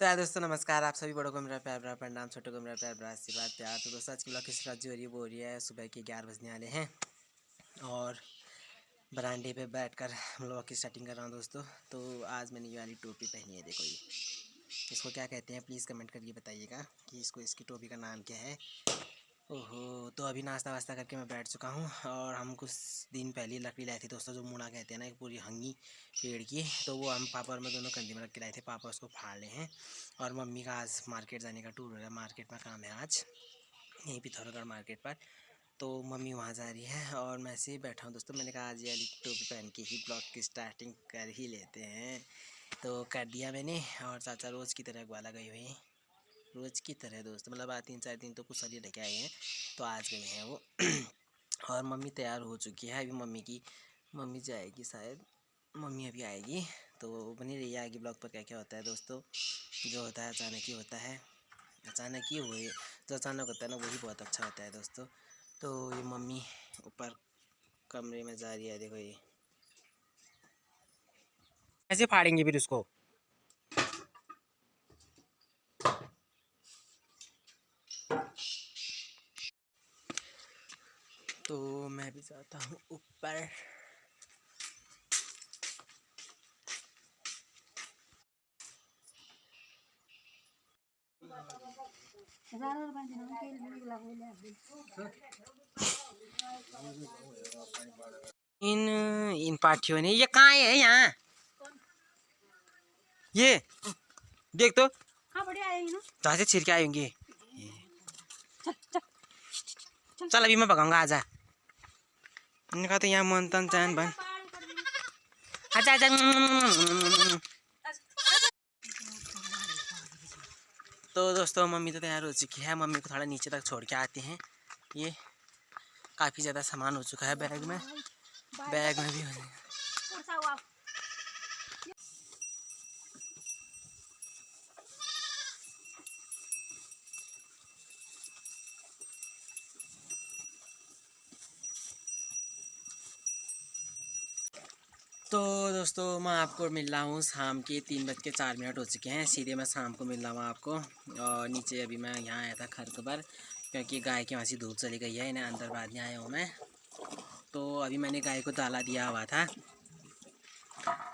तो यार दोस्तों नमस्कार। आप सभी बड़ों को मेरा प्यार भरा प्रणाम, छोटों को मेरा प्यार भरा आशीर्वाद प्यार। तो दोस्तों आज की ब्लॉग की शुरुआत जो हो रही है वो हो रही है सुबह के 11 बजने वाले हैं और बरामदे पे बैठकर हम लोग की स्टार्टिंग कर रहा हूँ दोस्तों। तो आज मैंने ये वाली टोपी पहनी है, देखो ये इसको क्या कहते हैं प्लीज़ कमेंट करके बताइएगा कि इसकी टोपी का नाम क्या है। ओहो, तो अभी नाश्ता वास्ता करके मैं बैठ चुका हूँ और हम कुछ दिन पहले लकड़ी लाए थे दोस्तों, जो मुड़ा कहते हैं ना, एक पूरी हंगी पेड़ की। तो वो हम पापा और मैं दोनों कंधे में रख के लाए थे, पापा उसको फाड़ ले हैं। और मम्मी का आज मार्केट जाने का टूर हो रहा है, मार्केट में काम है आज यहीं पिथौरागढ़ मार्केट पर। तो मम्मी वहाँ जा रही है और मैं ऐसे ही बैठा हूँ दोस्तों। मैंने कहा आज ये वाली टोपी पहन के ही ब्लॉग की स्टार्टिंग कर ही लेते हैं, तो कर दिया मैंने। और चाचा रोज़ की तरह ग्वाला गए हुए हैं, रोज़ की तरह दोस्त, मतलब आज 3-4 दिन तो कुछ अली ढके आए हैं, तो आज गए हैं वो। और मम्मी तैयार हो चुकी है। अभी मम्मी जाएगी शायद, मम्मी अभी आएगी। तो बनी रही आगे ब्लॉग पर क्या क्या होता है दोस्तों। जो होता है अचानक ही होता है, अचानक ही हुए, जो अचानक होता है ना वही बहुत अच्छा होता है दोस्तों। तो ये मम्मी ऊपर कमरे में जा रही है, देखो ये कैसे फाड़ेंगे फिर उसको। तो मैं भी जाता हूँ ऊपर। इन इन पाठियों ने ये कहाँ है यहाँ, ये देख तो हाँ बढ़िया आएगी ना। जहाँ से छिड़के आएंगे। चल अभी मैं भगाऊंगा, आजा। इन्होंने कहा तो यहाँ मन तन चैन बन, आजा आजा। तो दोस्तों मम्मी तो तैयार हो चुकी है, मम्मी को थोड़ा नीचे तक छोड़ के आते हैं। ये काफ़ी ज़्यादा सामान हो चुका है बैग में भी हो जाएगा। तो दोस्तों मैं आपको मिल रहा हूँ शाम के 3:04 हो चुके हैं, सीधे मैं शाम को मिल रहा हूँ आपको। और नीचे अभी मैं यहाँ आया था खरक पर, क्योंकि गाय के वहाँ से धूप चली गई है, इन्हें अंदर बाद में आया हूँ मैं। तो अभी मैंने गाय को दाला दिया हुआ था,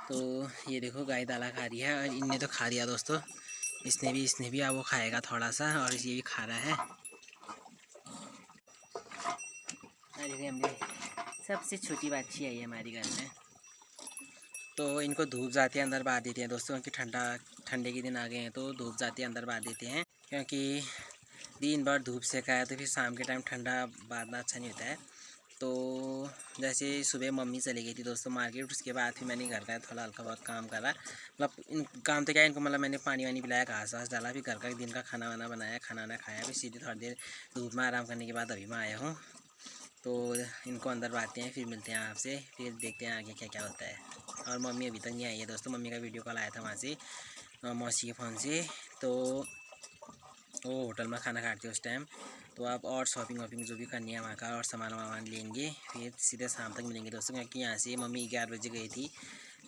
तो ये देखो गाय दाला खा रही है और इनने तो खा दिया दोस्तों। इसने भी अब वो खाएगा थोड़ा सा, और ये भी खा रहा है। अरे हमने सबसे छोटी बच्ची आई है हमारी घर में। तो इनको धूप जाती है अंदर बांध देते हैं दोस्तों, क्योंकि ठंडे के दिन आ गए हैं तो धूप जाती है अंदर बांध देते हैं, क्योंकि दिन भर धूप सेका है तो फिर शाम के टाइम ठंडा बांधना अच्छा नहीं होता है। तो जैसे सुबह मम्मी चली गई थी दोस्तों मार्केट, उसके बाद फिर मैंने घर का थोड़ा हल्का बहुत काम करा। मतलब इन काम तो क्या, इनको मतलब मैंने पानी वानी पिलाया, घास वास डाला, फिर घर का दिन का खाना वाना बनाया, खाना वाना खाया, फिर सीधे थोड़ी देर धूप में आराम करने के बाद अभी मैं आया हूँ। तो इनको अंदर बांधते हैं, फिर मिलते हैं आपसे, फिर देखते हैं आगे क्या क्या होता है। और मम्मी अभी तक नहीं आई है दोस्तों, मम्मी का वीडियो कॉल आया था वहाँ से मौसी के फ़ोन से। तो वो होटल में खाना खाते उस टाइम। तो आप और शॉपिंग वॉपिंग जो भी करनी है वहाँ का और सामान वामान लेंगे, फिर सीधे शाम तक मिलेंगे दोस्तों, क्योंकि यहाँ से मम्मी 11 बजे गई थी,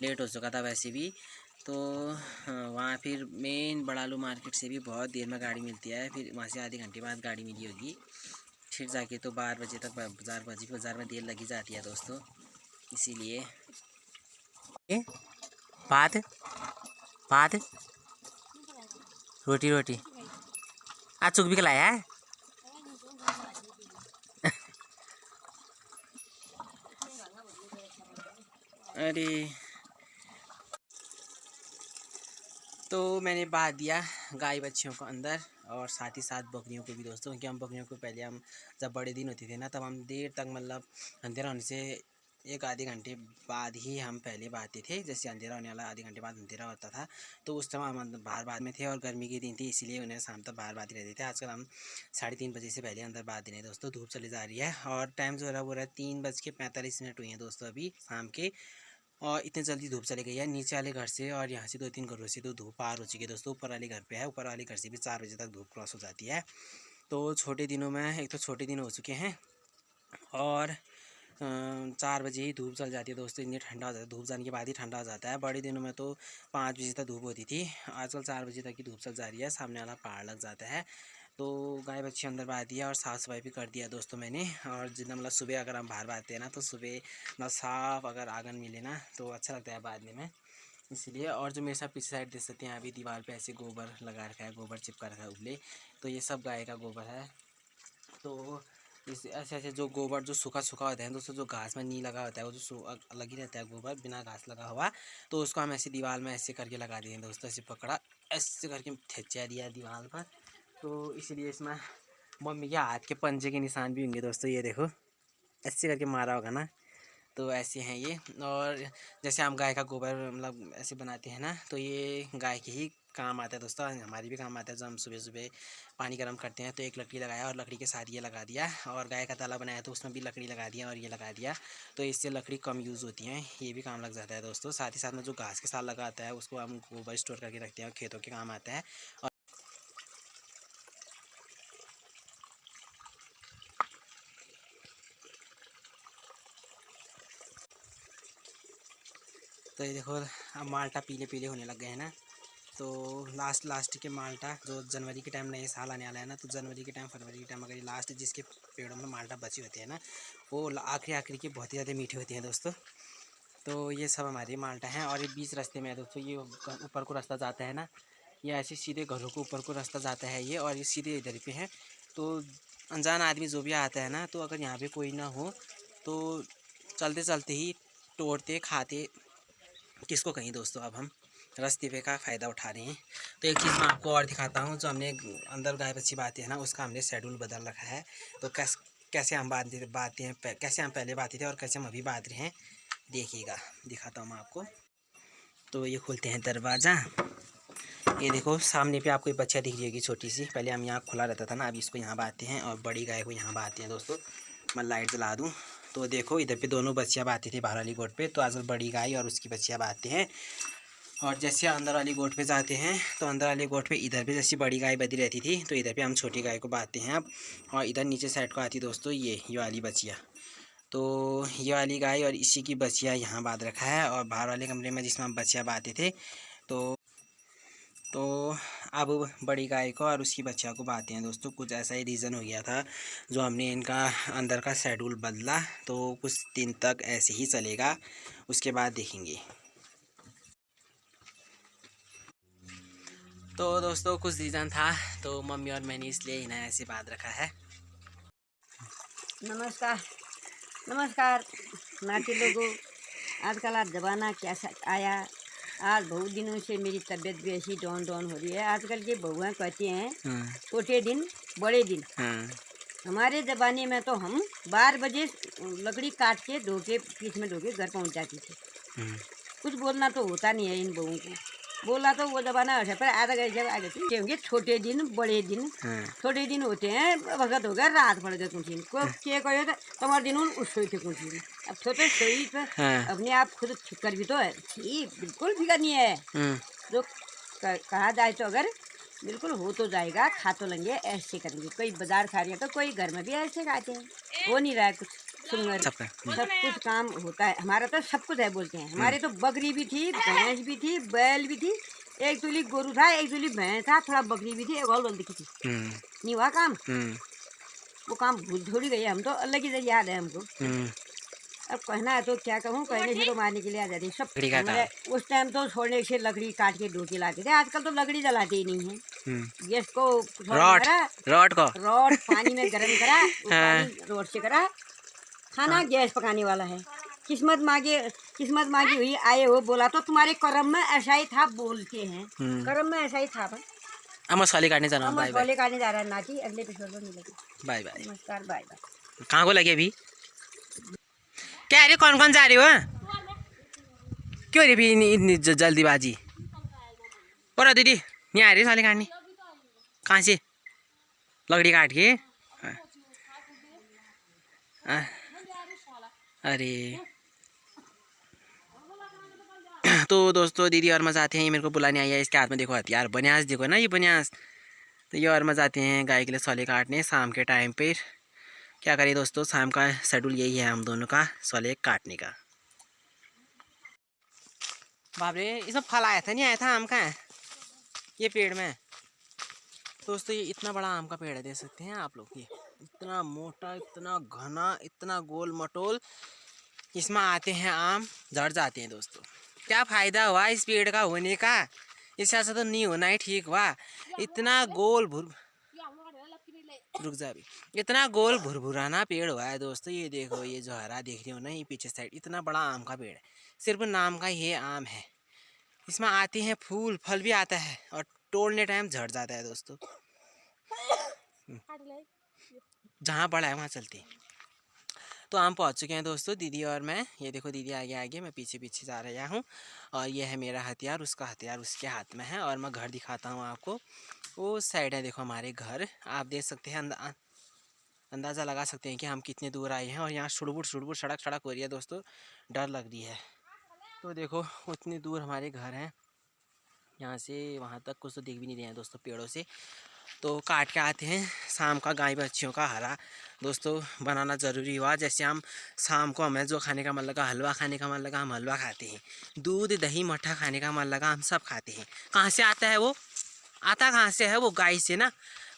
लेट हो चुका था वैसे भी। तो वहाँ फिर मेन बड़ालू मार्केट से भी बहुत देर में गाड़ी मिलती है, फिर वहाँ से आधे घंटे बाद गाड़ी मिली होगी, फिर जाके तो 12 बजे तक बाज़ार में देर लगी जाती है दोस्तों, इसीलिए। भात भात रोटी रोटी आज चुक भी खिलाया है। अरे तो मैंने बांध दिया गाय बच्चियों को अंदर, और साथ ही साथ बकरियों को भी दोस्तों, क्योंकि हम बकरियों को पहले हम जब बड़े दिन होते थे ना, तब हम देर तक मतलब अंधेरा होने से एक आधे घंटे बाद ही हम पहले बांधते थे। जैसे अंधेरा होने वाला आधे घंटे बाद अंधेरा होता था, तो उस समय हम बाहर बाद में थे, और गर्मी के दिन थे इसलिए उन्हें शाम तक बाहर बांधे रहते थे। आजकल हम 3:30 बजे से पहले अंदर बांध रहे हैं दोस्तों। धूप चली जा रही है और टाइम जो हो रहा है 3:45 हुए हैं दोस्तों अभी शाम के। और इतने जल्दी धूप चली गई है नीचे वाले घर से, और यहाँ से 2-3 घरों से तो धूप पार हो चुकी है दोस्तों। ऊपर वाले घर पे है, ऊपर वाले घर से भी 4 बजे तक धूप क्रॉस हो जाती है। तो छोटे दिनों में एक तो छोटे दिन हो चुके हैं, और 4 बजे ही धूप चल जाती है दोस्तों, इतनी ठंडा हो जाता है, धूप जाने के बाद ही ठंडा हो जाता है। बड़े दिनों में तो 5 बजे तक धूप होती थी, आजकल 4 बजे तक की धूप चल जा रही है, सामने वाला पहाड़ लग जाता है। तो गाय बच्चे अंदर बांध दिया और साफ़ सफाई भी कर दिया दोस्तों मैंने। और जितना मतलब सुबह अगर हम बाहर बांधते हैं ना, तो सुबह मतलब साफ़ अगर आंगन मिले ना तो अच्छा लगता है बांधने में, इसलिए। और जो मेरे साथ पीछे साइड देख सकते हैं, यहाँ भी दीवार पे ऐसे गोबर लगा रखा है, गोबर चिपका रखा है उबले, तो ये सब गाय का गोबर है। तो इस ऐसे ऐसे जो गोबर जो सूखा सूखा होता है दोस्तों, जो घास में नहीं लगा होता है, वो जो अलग ही रहता है गोबर बिना घास लगा हुआ, तो उसको हम ऐसे दीवार में ऐसे करके लगा दिए दोस्तों, ऐसे पकड़ा ऐसे करके थेचा दिया दीवार पर। तो इसलिए इसमें मम्मी के हाथ के पंजे के निशान भी होंगे दोस्तों, ये देखो ऐसे करके मारा होगा ना, तो ऐसे हैं ये। और जैसे हम गाय का गोबर मतलब ऐसे बनाते हैं ना, तो ये गाय के ही काम आता है दोस्तों, हमारी भी काम आता है। जब हम सुबह सुबह पानी गर्म करते हैं तो एक लकड़ी लगाया और लकड़ी के साथ ये लगा दिया, और गाय का ताला बनाया तो उसमें भी लकड़ी लगा दिया और ये लगा दिया, तो इससे लकड़ी कम यूज़ होती है, ये भी काम लग जाता है दोस्तों। साथ ही साथ में जो घास के साथ लगा आता है उसको हम गोबर स्टोर करके रखते हैं और खेतों के काम आता है। तो ये देखो अब माल्टा पीले पीले होने लग गए हैं ना, तो लास्ट के माल्टा जो जनवरी के टाइम नए साल आने वाला है ना, तो जनवरी के टाइम फरवरी के टाइम अगर ये लास्ट जिसके पेड़ों में माल्टा बचे होते हैं ना, वो आखिरी के बहुत ही ज़्यादा मीठे होते हैं दोस्तों। तो ये सब हमारे माल्टा हैं। और ये बीच रास्ते में है दोस्तों, ये ऊपर को रास्ता जाता है ना, ये ऐसे सीधे घरों को ऊपर को रास्ता जाता है ये, और ये सीधे इधर पे है। तो अनजान आदमी जो भी आता है ना, तो अगर यहाँ पे कोई ना हो तो चलते चलते ही तोड़ते खाते किसको कहीं दोस्तों। अब हम रास्ते पे का फ़ायदा उठा रहे हैं। तो एक चीज़ मैं आपको और दिखाता हूँ, जो हमने अंदर गाय बच्ची बातें हैं ना, उसका हमने शेड्यूल बदल रखा है। तो कैसे हम बातें हैं, कैसे हम पहले बातें थे और कैसे हम अभी बात रहे हैं, देखिएगा, दिखाता हूँ मैं आपको। तो ये खोलते हैं दरवाज़ा, ये देखो सामने पे आपको एक बच्चा दिख जाएगी छोटी सी, पहले हम यहाँ खुला रहता था ना, अभी इसको यहाँ बांधते हैं और बड़ी गाय को यहाँ बांधते हैं दोस्तों। मैं लाइट जला दूँ तो देखो इधर पे दोनों बच्चियाँ बांधती थी बाहर वाली गोट पे, तो आजकल बड़ी गाय और उसकी बच्चियाँ बांधते हैं। और जैसे अंदर वाली गोट पे जाते हैं तो अंदर वाली गोट पे इधर पे जैसी बड़ी गाय बंधी रहती थी, तो इधर पे हम छोटी गाय को बांधते हैं अब। और इधर नीचे साइड को आती दोस्तों ये वाली बच्चियाँ, तो ये वाली गाय और इसी की बच्चियाँ यहाँ बांध रखा है। और बाहर वाले कमरे में जिसमें हम बच्चियाँ बांधते थे, तो अब बड़ी गाय को और उसकी बच्चियों को बांधते हैं दोस्तों। कुछ ऐसा ही रीज़न हो गया था जो हमने इनका अंदर का शेड्यूल बदला, तो कुछ दिन तक ऐसे ही चलेगा, उसके बाद देखेंगे। तो दोस्तों कुछ रीज़न था, तो मम्मी और मैंने इसलिए इन्हें ऐसे बांध रखा है। नमस्कार नमस्कार नाटी लोगों, आजकल आज ज़माना कैसा आया। आज बहुत दिनों से मेरी तबीयत भी ऐसी डाउन डाउन हो रही है। आजकल के बहुएँ कहती हैं छोटे दिन बड़े दिन। हमारे ज़माने में तो हम 12 बजे लकड़ी काट के ढोके पीछ में ढोके घर पहुंच जाती थी। कुछ बोलना तो होता नहीं है इन बहुओं को, बोला तो वो ज़माना हटा। पर आधा घंटे जब आगे थे होंगे छोटे दिन बड़े दिन। छोटे दिन होते हैं वक्त हो गया रात पड़ गए कुछ दिन को के कहे तो तुम्हारे दिन उस सोई थे कुछ दिन। अब छोटे सोई तो अपने आप खुद फिक्र भी तो है, बिल्कुल फिक्र नहीं है। जो कहा जाए तो अगर बिल्कुल हो तो जाएगा, खा तो लेंगे, ऐसे करेंगे। कोई बाजार खा रहे हैं तो कोई घर में भी ऐसे खाते हैं, वो नहीं रहा है कुछ सुनकर। सब कुछ काम होता है हमारा, तो सब कुछ है बोलते हैं। हमारे तो बकरी भी थी, भैंस भी थी, बैल भी थी, एक तुली गोरू था, एक तुली भैंस था, थोड़ा बकरी भी थी, एक और दिखी थी। नहीं हुआ काम, वो काम भूल थोड़ी गई। हम तो अलग ही याद है हमको। अब कहना है तो क्या कहूँ, कहने से तो मारने के लिए आ जाती है सब। उस टाइम तो छोड़ने से लकड़ी काट के ढोके लाते थे, आजकल तो लकड़ी जलाते ही नहीं है। गैस को रॉड पानी में गर्म करा, रोड से करा, खाना गैस पकाने वाला है। किस्मत मांगी हुई आए हो, बोला तो तुम्हारे कर्म में ऐसा ही था, बोलते हैं कर्म में ऐसा ही था। मसाले काटने जाना, मसाले काटने जा रहा है नाची, अगले एपिसोड में मिलेगी। बाय बाय, नमस्कार, बाय बाय। कहाँ को लगे अभी क्या अरे कौन कौन जा रहे हो, क्यों रे भी इतनी जल्दीबाजी। और दीदी नहीं आ रही साले काटने, कहाँ से लकड़ी काट के। अरे तो दोस्तों दीदी और मजा आते हैं, ये मेरे को बुलाने आई है, इसके हाथ में देखो हथियार, बनियास देखो ना, ये बनियास। तो ये और मजा आते हैं गाय के लिए साले काटने शाम के टाइम पर। क्या करें दोस्तों, शाम का शेड्यूल यही है हम दोनों का, सोले काटने का। बाप रे, इसमें फल आया था नहीं आया था आम का है ये पेड़ में दोस्तों। ये इतना बड़ा आम का पेड़ है, देख सकते हैं आप लोग। ये इतना मोटा, इतना घना, इतना गोल मटोल, इसमें आते हैं आम, झड़ जाते हैं दोस्तों। क्या फ़ायदा हुआ इस पेड़ का होने का, इससे ऐसा तो नहीं होना ही ठीक हुआ। इतना गोल रुक जा भी, इतना गोल भुरभुराना पेड़ हुआ है दोस्तों। ये देखो, ये जो हरा देख रहे हो ना, ये पीछे साइड इतना बड़ा आम का पेड़ है, सिर्फ नाम का ये आम है। इसमें आते हैं फूल, फल भी आता है और तोड़ने टाइम झड़ जाता है दोस्तों। जहाँ बड़ा है वहाँ चलते हैं। तो हम पहुँच चुके हैं दोस्तों, दीदी और मैं। ये देखो दीदी आगे आगे, मैं पीछे पीछे जा रहा हूँ। और ये है मेरा हथियार, उसका हथियार उसके हाथ में है। और मैं घर दिखाता हूँ आपको, वो साइड है देखो हमारे घर। आप देख सकते हैं, अंदाज़ा लगा सकते हैं कि हम कितने दूर आए हैं। और यहाँ शुड़बुड़ सड़क हो रही है दोस्तों, डर लग रही है। तो देखो उतनी दूर हमारे घर हैं, यहाँ से वहाँ तक कुछ तो दिख भी नहीं रहे हैं दोस्तों पेड़ों से। तो काट के आते हैं शाम का गाय बच्चियों का हरा दोस्तों बनाना ज़रूरी हुआ। जैसे हम शाम को हमें जो खाने का मन लगा, हलवा खाने का मन लगा, हम हलवा खाते हैं। दूध दही मट्ठा खाने का मन लगा, हम सब खाते हैं। कहाँ से आता है वो, आता कहाँ से है वो, गाय से ना।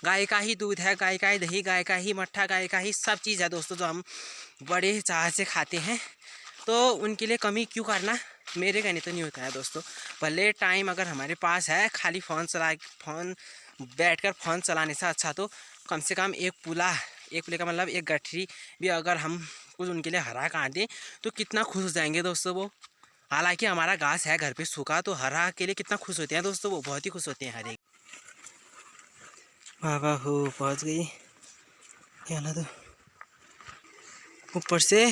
गाय का ही दूध है, गाय का ही दही, गाय का ही मट्ठा, गाय का ही सब चीज़ है दोस्तों, जो हम बड़े चाह से खाते हैं। तो उनके लिए कमी क्यों करना, मेरे कहने तो नहीं होता है दोस्तों। भले टाइम अगर हमारे पास है, खाली फ़ोन बैठकर फ़ोन चलाने से अच्छा तो कम से कम एक पुले का मतलब एक गठरी भी अगर हम कुछ उनके लिए हरा काट दें तो कितना खुश हो जाएंगे दोस्तों वो। हालांकि हमारा घास है घर पे सूखा, तो हरा के लिए कितना खुश होते हैं दोस्तों वो, बहुत ही खुश होते हैं हरे। बाबा हो पहुँच गई, क्या ना तो ऊपर से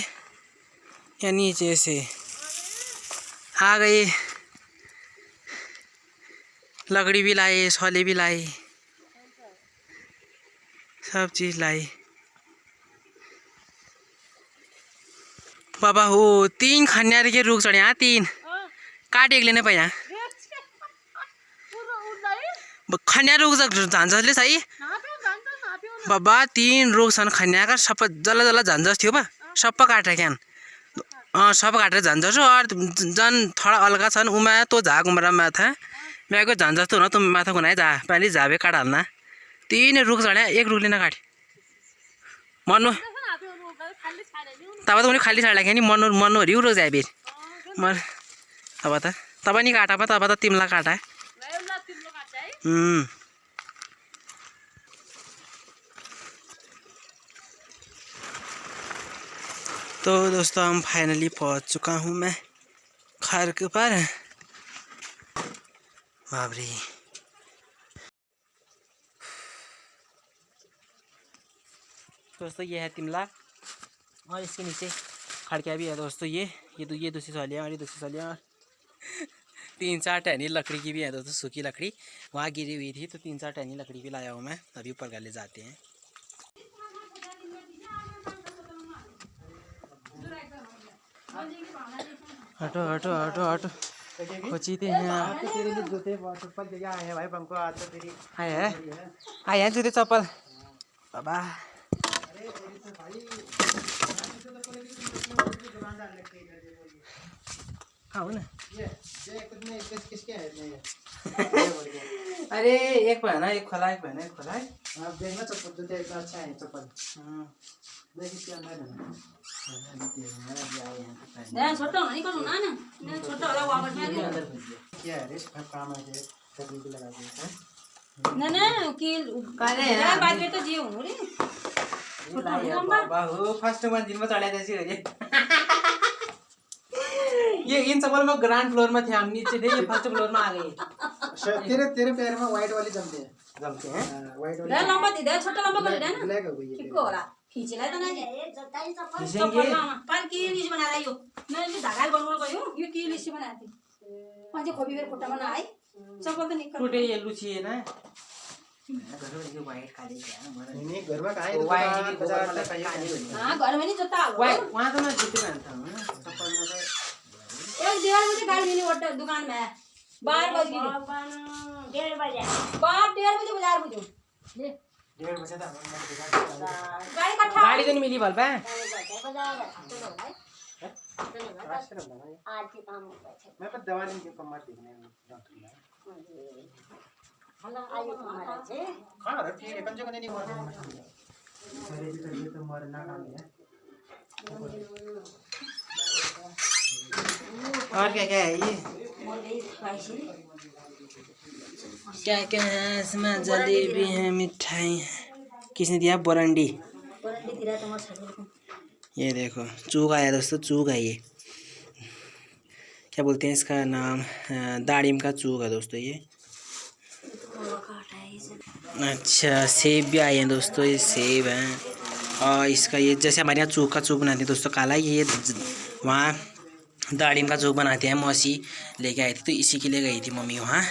या नीचे से आ गई। लकड़ी भी लाई, शौले भी लाई, सब चीज़ लाई। बाबा हो 3 खन्यार के रुख चढ़े यहाँ, 3 काट एक लेने पाया खन्यार रुख झांझले सही बाबा। 3 रुख छन् खन्याका, सब जल्ला जल्ला झांझस थियो बा, सब काटेर क्या सब काटेर झांझस। और जन थोड़ा अलगा छन् उमा तो झाग उमरा माथा मैं को झांझस तो ना तुम माथा को नहीं जा पहले जावे काट हालना। 3 रुख चढ़्या, 1 रुख लेना काट मनु तब तो उन्हें खाली छाड़ा नि मनु हरि रोज आए बेर मर तब नहीं काटा पा, तब तो तिमला काटा। तो दोस्तों हम फाइनली पहुंच चुका हूं मैं घर के पर। बाबरी दोस्तों ये है तिमला, और इसके नीचे खड़किया भी है दोस्तों। ये दूसरी सौलियाँ और ये दूसरी सौलियाँ, और 3-4 टहनी लकड़ी की भी है दोस्तों, सूखी लकड़ी वहाँ गिरी हुई थी, तो 3-4 टहनी लकड़ी भी लाया हूँ मैं। अभी ऊपर गले जाते हैं। हटो हटो हटो हटो खोचीते हैं आए हैं जूते चप्पल बाबा। हाँ ना अरे एक पहना एक खोला, एक पहना एक खोला है। आप देखना चप्पल जूते इतना अच्छा है चप्पल। देखिए छोटा नहीं करूँ ना छोटा वाला वापस में क्या है रे काम है तकनीक लगा दिया है ना कि काले यार बाद में तो जी हूं रे बाबू फर्स्ट वन दिन में चढ़ा जैसी हो गई। ये इन चप्पल में ग्राउंड फ्लोर में थे, हम नीचे थे, ये फर्स्ट फ्लोर में आ गए। तेरे पैर में व्हाइट वाली जमते हैं व्हाइट वाली लंबा दे दे, छोटा लंबा कर दे ना ब्लैक हो गई किसको हो रहा खींच ले तो ना ये जताई चप्पल पर की लिस्ट बना रही हो मैं ये धागा बनवा गयो ये की लिस्ट बनाती पांच खोबी बेर फोटा बना आई चप्पल तो निकल टूटे ये लुची है ना घर में ये व्हाइट काली है ना नहीं घर में काहे व्हाइट बाजार में काली हां घर में नहीं जोता व्हाइट वहां तो मैं जूते पहनता हूं ना चप्पल में तो 1:30 बजे गाड़ी मिली होटल दुकान में 12 बजे 1:30 बजे बाप 1:30 बजे बाजार बुझो ले 1:30 बजे तक गाड़ी तो नहीं मिली बल पे मैं पर दवा नहीं कम मत देखने खाना रख ठीक है कंजो कने नहीं मर मेरे भी तबीयत तो मरना काम है और क्या क्या है ये क्या क्या है इसमें जलेबी है मिठाई है किसने दिया बोरंडी ये देखो चूक आया दोस्तों चूक है ये क्या बोलते हैं इसका नाम दाड़िम का चूक है दोस्तों ये अच्छा सेब भी आए हैं दोस्तों ये सेब हैं और इसका ये जैसे हमारे यहाँ चूक का चूक बनाते हैं दोस्तों काला ये वहाँ दाड़िम का चूक बनाते हैं मौसी लेके आई थी तो इसी के लिए गई थी मम्मी वहाँ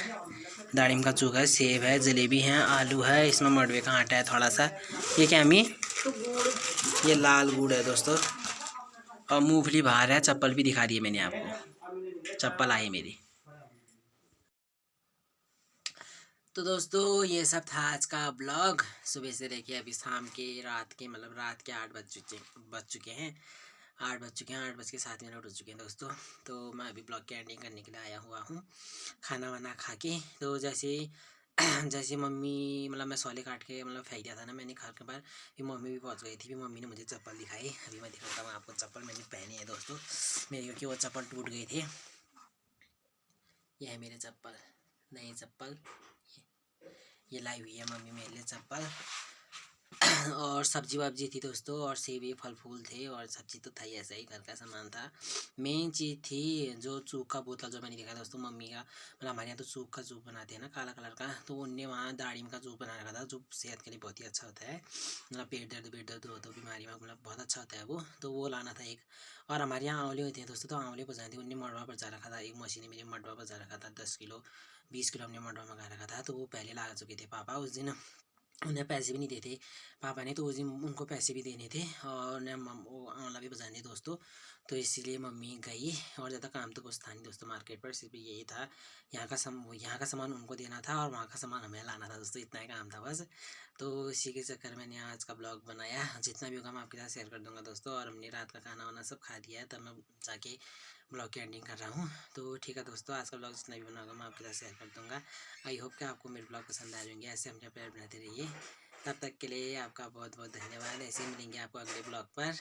दाड़िम का चूक है सेब है जलेबी है आलू है इसमें मडवे का आटा है थोड़ा सा ये क्या अम्मी ये लाल गुड़ है दोस्तों और मूंगफली बाहर है चप्पल भी दिखा दी है मैंने आपको चप्पल आई मेरी तो दोस्तों ये सब था आज का ब्लॉग सुबह से लेके अभी शाम के रात के 8 बज चुके हैं 8:07 हो चुके हैं दोस्तों। तो मैं अभी ब्लॉग की एंडिंग करने के लिए आया हुआ हूँ खाना वाना खा के। तो जैसे मम्मी मैं सौले काट के फेंक दिया था ना मैंने घर के बाहर, फिर मम्मी भी पहुँच गई थी। फिर मम्मी ने मुझे चप्पल दिखाई, अभी मैं दिखाता हूँ आपको चप्पल मैंने पहनी है दोस्तों मेरी, क्योंकि वो चप्पल टूट गई थी। ये है मेरे चप्पल, नई चप्पल ये लाई हुई है मम्मी मेरे लिए चप्पल। और सब्जी वब्जी थी दोस्तों और सेब फल फूल थे और सब्जी तो था ही, ऐसा ही घर का सामान था। मेन चीज़ थी जो चूक का बोतल जो मैंने देखा दोस्तों मम्मी का, हमारे यहाँ तो चूक का चूक बनाते हैं ना काला कलर का, तो उनने वहाँ दाड़िम का चूक बना रखा था जो सेहत के लिए बहुत ही अच्छा होता है। पेट दर्द हो तो बीमारी में बहुत अच्छा होता है वो, तो वो लाना था एक। और हमारे यहाँ आंवले होते हैं दोस्तों, तो आंवले बजाए थे उनने मडवा बजा रखा था, एक मशीन ने मेरे मडवा बजा रखा था 10 किलो 20 किलो हमने मडवा मंगा रखा था। तो वो पहले ला चुके थे पापा उस दिन, उन्हें पैसे भी नहीं देते पापा ने, तो उस दिन उनको पैसे भी देने थे और वो आंवला भी बजाने दोस्तों। तो इसीलिए मम्मी गई और ज़्यादा काम तो कुछ था नहीं दोस्तों मार्केट पर, सिर्फ यही था यहाँ का सामान उनको देना था और वहाँ का सामान हमें लाना था दोस्तों, इतना ही काम था बस। तो इसी के चक्कर में मैंने आज का ब्लॉग बनाया, जितना भी होगा मैं आपके साथ शेयर कर दूँगा दोस्तों। और हमने रात का खाना वाना सब खा दिया है, तब मैं जाके ब्लॉग की एंडिंग कर रहा हूँ। तो ठीक है दोस्तों, आज का ब्लॉग जितना भी बना होगा मैं आपके साथ शेयर कर दूँगा। आई होप कि आपको मेरे ब्लॉग पसंद आ जाएंगे, ऐसे हम प्यार बनाते रहिए। तब तक के लिए आपका बहुत बहुत धन्यवाद। ऐसे ही मिलेंगे आपको अगले ब्लॉग पर।